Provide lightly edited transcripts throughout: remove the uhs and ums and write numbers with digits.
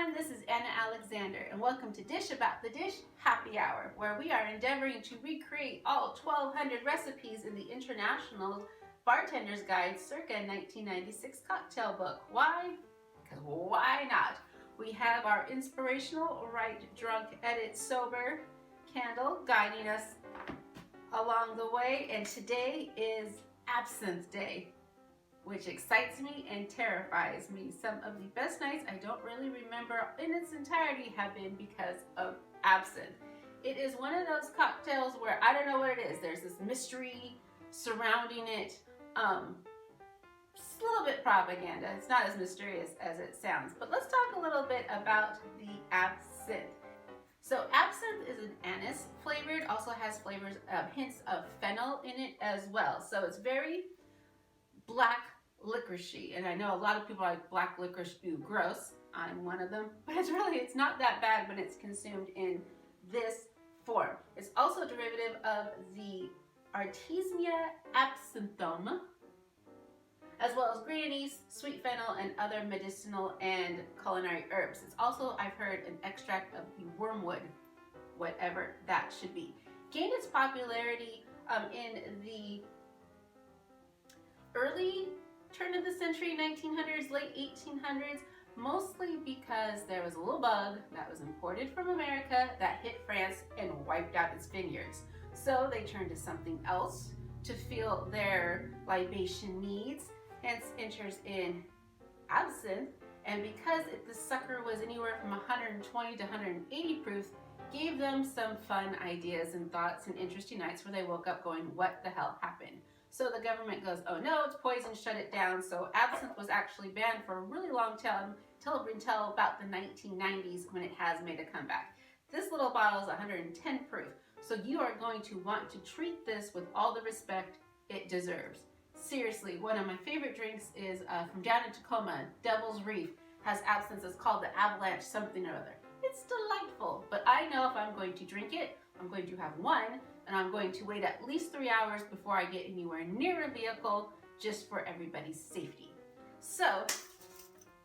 everyone, this is Anna Alexander and welcome to Dish About the Dish Happy Hour, where we are endeavoring to recreate all 1,200 recipes in the International Bartender's Guide circa 1996 cocktail book. Why? Because why not? We have our inspirational Right Drunk Edit Sober candle guiding us along the way, and today is Absinthe Day, which excites me and terrifies me. Some of the best nights I don't really remember in its entirety have been because of absinthe. It is one of those cocktails where I don't know what it is. There's this mystery surrounding it. Just a little bit propaganda. It's not as mysterious as it sounds. But let's talk a little bit about the absinthe. So absinthe is an anise flavored, also has flavors of hints of fennel in it as well. So it's very black licoricey, and I know a lot of people like black licorice. Ooh, gross. I'm one of them, but it's not that bad when it's consumed in this form. It's also a derivative of the Artemisia absinthium, as well as green anise, sweet fennel, and other medicinal and culinary herbs. It's also, I've heard, an extract of the wormwood, whatever that should be. Gained its popularity in the early turn of the century, 1900s, late 1800s, mostly because there was a little bug that was imported from America that hit France and wiped out its vineyards. So they turned to something else to fill their libation needs, hence enters in absinthe. And because the sucker was anywhere from 120 to 180 proof, gave them some fun ideas and thoughts and interesting nights where they woke up going, what the hell happened? So the government goes, oh no, it's poison, shut it down. So absinthe was actually banned for a really long time, until about the 1990s, when it has made a comeback. This little bottle is 110 proof. So you are going to want to treat this with all the respect it deserves. Seriously, one of my favorite drinks is from down in Tacoma, Devil's Reef, has absinthe. It's called the Avalanche something or other. It's delightful, but I know if I'm going to drink it, I'm going to have one, and I'm going to wait at least 3 hours before I get anywhere near a vehicle, just for everybody's safety. So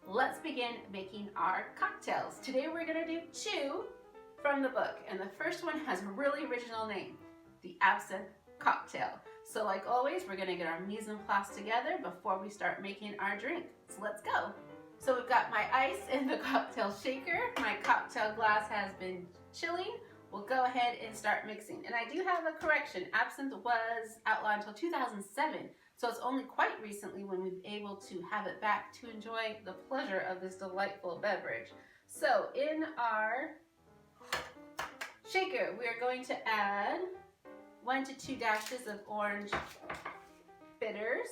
let's begin making our cocktails. Today we're gonna do 2 from the book, and the first one has a really original name, the Absinthe Cocktail. So like always, we're gonna get our mise en place together before we start making our drink. So let's go. So we've got my ice in the cocktail shaker. My cocktail glass has been chilling. We'll go ahead and start mixing. And I do have a correction. Absinthe was outlawed until 2007. So it's only quite recently when we've been able to have it back to enjoy the pleasure of this delightful beverage. So in our shaker, we are going to add 1 to 2 dashes of orange bitters.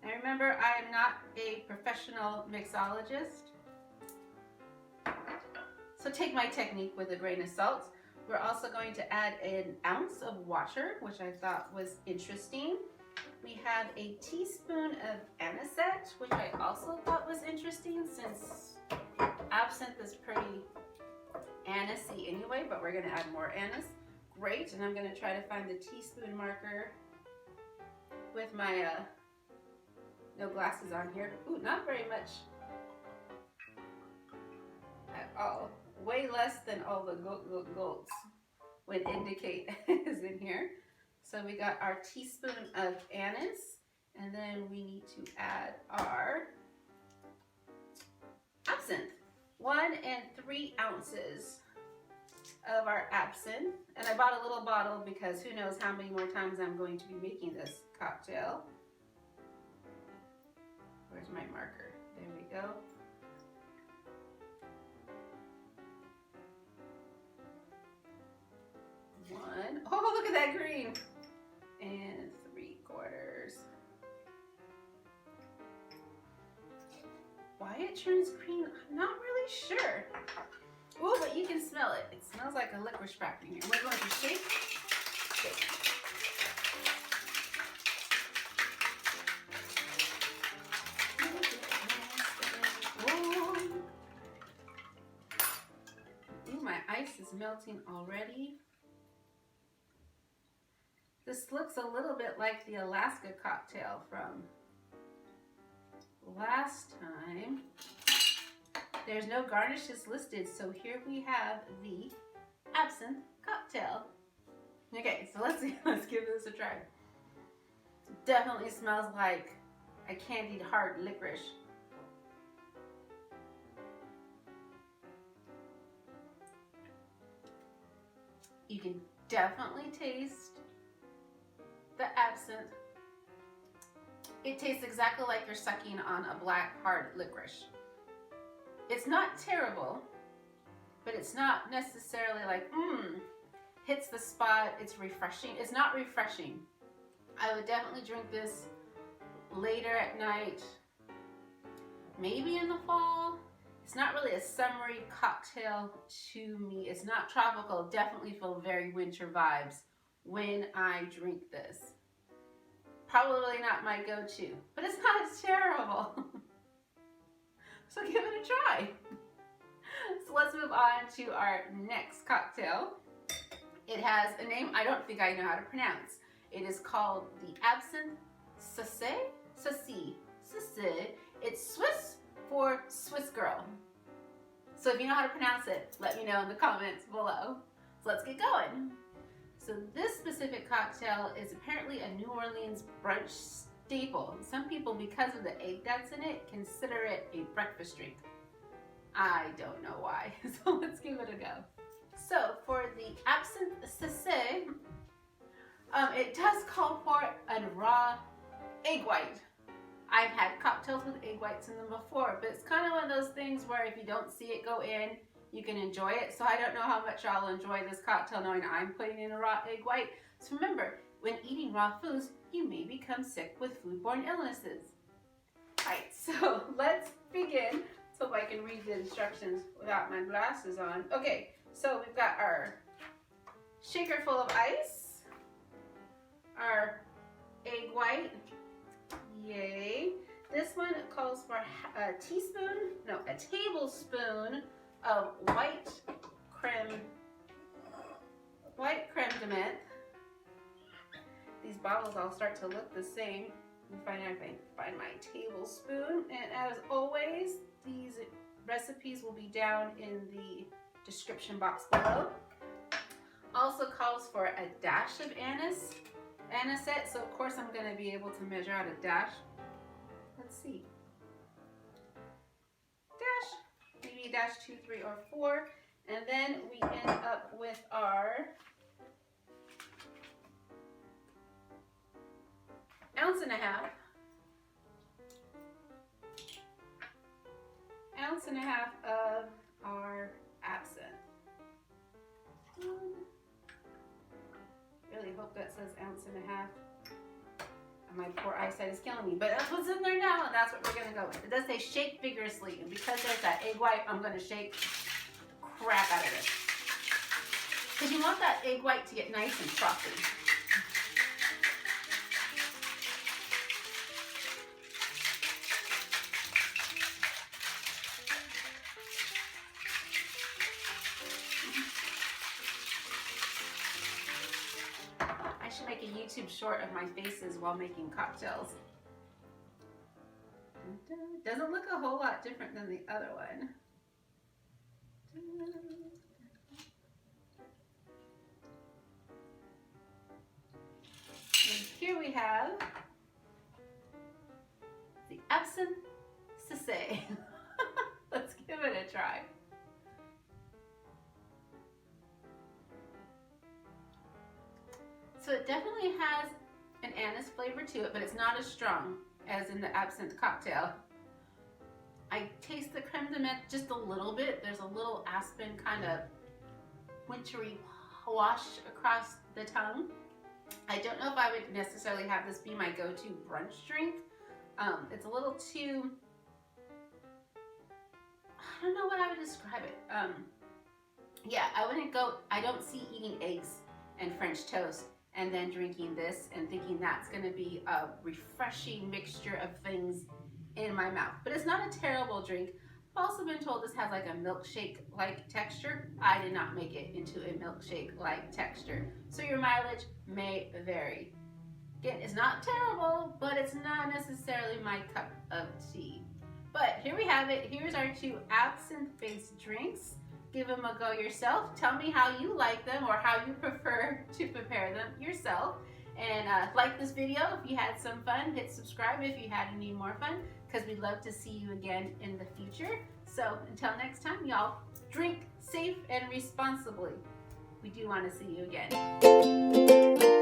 And remember, I am not a professional mixologist, so take my technique with a grain of salt. We're also going to add an ounce of water, which I thought was interesting. We have a teaspoon of anisette, which I also thought was interesting since absinthe is pretty anisey anyway, but we're gonna add more anise. Great, and I'm gonna try to find the teaspoon marker with my no glasses on here. Ooh, not very much at all. Way less than all the goats would indicate is in here. So we got our teaspoon of anise, and then we need to add our absinthe. 1 3 ounces of our absinthe. And I bought a little bottle because who knows how many more times I'm going to be making this cocktail. Where's my marker? There we go. One. Oh, look at that green. And 3/4. Why it turns green, I'm not really sure. Oh, but you can smell it. It smells like a licorice wrap in here. We're going to shake. Ooh, my ice is melting already. This looks a little bit like the Alaska cocktail from last time. There's no garnishes listed, so here we have the Absinthe Cocktail. Okay, so let's give this a try. Definitely smells like a candied hard licorice. You can definitely taste the absinthe. It tastes exactly like you're sucking on a black hard licorice. It's not terrible, but it's not necessarily like, hits the spot. It's refreshing. It's not refreshing. I would definitely drink this later at night, maybe in the fall. It's not really a summery cocktail to me. It's not tropical. Definitely feel very winter vibes when I drink this. Probably not my go-to, but it's not terrible. So give it a try. So let's move on to our next cocktail. It has a name I don't think I know how to pronounce. It is called the Absinthe Suissesse. It's Swiss for Swiss girl. So if you know how to pronounce it, let me know in the comments below. So let's get going. So this specific cocktail is apparently a New Orleans brunch staple. Some people, because of the egg that's in it, consider it a breakfast drink. I don't know why, so let's give it a go. So for the Absinthe Suissesse, it does call for a raw egg white. I've had cocktails with egg whites in them before, but it's kind of one of those things where if you don't see it go in, you can enjoy it. So I don't know how much I'll enjoy this cocktail knowing I'm putting in a raw egg white. So remember, when eating raw foods, you may become sick with foodborne illnesses. All right, so let's begin. Let's hope I can read the instructions without my glasses on. Okay, so we've got our shaker full of ice, our egg white. Yay. This one calls for a tablespoon of white creme de menthe. These bottles all start to look the same. Let me find out if I can find my tablespoon. And as always, these recipes will be down in the description box below. Also calls for a dash of anisette, so of course I'm going to be able to measure out a dash. Let's see. Dash, maybe a dash 2, 3, or 4. And then we end up with our ounce and a half of our absinthe. Really hope that says ounce and a half. My poor eyesight is killing me, but that's what's in there now, and that's what we're gonna go with. It does say shake vigorously, and because there's that egg white, I'm gonna shake the crap out of it. Because you want that egg white to get nice and frothy. I should make a YouTube short of my faces while making cocktails. Doesn't look a whole lot different than the other one. And here we have the Absinthe Suissesse. Let's give it a try. So it definitely has an anise flavor to it, but it's not as strong as in the Absinthe Cocktail. I taste the creme de menthe just a little bit. There's a little aspen kind of wintry wash across the tongue. I don't know if I would necessarily have this be my go-to brunch drink. It's a little too, I don't know what I would describe it. Yeah, I don't see eating eggs and French toast and then drinking this and thinking that's going to be a refreshing mixture of things in my mouth. But it's not a terrible drink. I've also been told this has like a milkshake-like texture. I did not make it into a milkshake-like texture, so your mileage may vary. Again, it's not terrible, but it's not necessarily my cup of tea. But here we have it. Here's our 2 absinthe-based drinks. Give them a go yourself. Tell me how you like them or how you prefer to prepare them yourself. And like this video if you had some fun. Hit subscribe if you had any more fun, because we'd love to see you again in the future. So until next time, y'all, drink safe and responsibly. We do want to see you again.